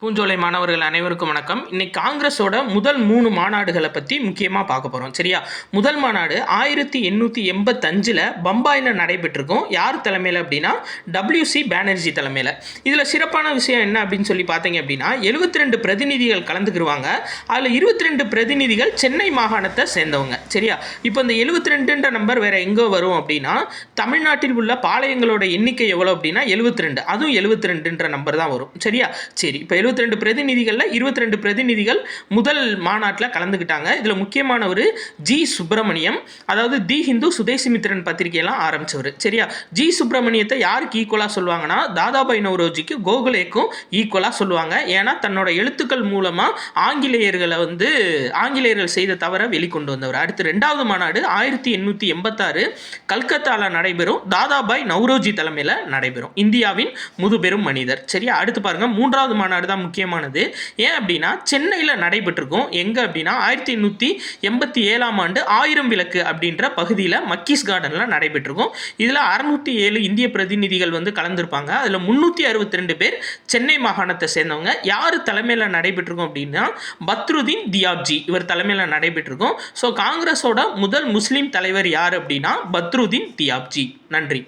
பூஞ்சோலை மாணவர்கள் அனைவருக்கும் வணக்கம். இன்னைக்கு காங்கிரஸோட முதல் 3 மாநாடுகளை பற்றி முக்கியமாக பார்க்க போகிறோம். சரியா? முதல் மாநாடு 1885 பம்பாயில் நடைபெற்றிருக்கும். யார் தலைமையில் அப்படின்னா WC பானர்ஜி தலைமையில். இதில் சிறப்பான விஷயம் என்ன அப்படின்னு சொல்லி பார்த்தீங்க அப்படின்னா 72 பிரதிநிதிகள் கலந்துக்கிடுவாங்க. அதில் 22 பிரதிநிதிகள் சென்னை மாகாணத்தை சேர்ந்தவங்க. சரியா? இப்போ இந்த 72ன்ற நம்பர் வேறு எங்கே வரும் அப்படின்னா தமிழ்நாட்டில் உள்ள பாளையங்களோட எண்ணிக்கை எவ்வளோ அப்படின்னா 72. அதுவும் 72ன்ற நம்பர் தான் வரும். சரியா? சரி, இப்போ 72 பிரதிநிதிகளில் 22 பிரதிநிதிகள் முதல் மாநாட்டில் கலந்துக்கிட்டாங்க. இதில் முக்கியமானவர் ஜி சுப்பிரமணியம், அதாவது தி ஹிந்து சுதேசிமித்திரன் பத்திரிகையெல்லாம் ஆரம்பித்தவர். சரியா? ஜி சுப்பிரமணியத்தை யாருக்கு ஈக்குவலாக சொல்லுவாங்கன்னா தாதாபாய் நவ்ரோஜிக்கு கோகலேக்கும் ஈக்குவலாக சொல்லுவாங்க. ஏன்னா தன்னோட எழுத்துக்கள் மூலமாக ஆங்கிலேயர்கள் செய்த தவறை வெளிக்கொண்டு வந்தவர். அடுத்து 2வது மாநாடு 1886 கல்கத்தாவில் நடைபெறும். தாதாபாய் நவ்ரோஜி தலைமையில் நடைபெறும். இந்தியாவின் முதுபெரும் மனிதர். சரியா? அடுத்து பாருங்க 3வது மாநாடு தான் முக்கியமானது. ஏன் அப்படின்னா சென்னையில் நடைபெற்றிருக்கும். எங்கே அப்படின்னா 1887 ஆண்டு 1000 விளக்கு அப்படின்ற பகுதியில் மக்கீஸ் கார்டனில் நடைபெற்றிருக்கும். இதில் 607 இந்திய பிரதிநிதிகள் கலந்துருப்பாங்க. அதில் 362 பேர் சென்னை மாகாணத்தை சேர்ந்தவங்க. யார் தலைமையில் நடைபெற்றிருக்கும் அப்படின்னா பத்ருதீன் தியாப்ஜி இவர் தலைமையில் நடைபெற்றிருக்கும். ஸோ காங்கிரஸோட முதல் முஸ்லீம் தலைவர் யார் அப்படின்னா பத்ருதீன் தியாப்ஜி. நன்றி.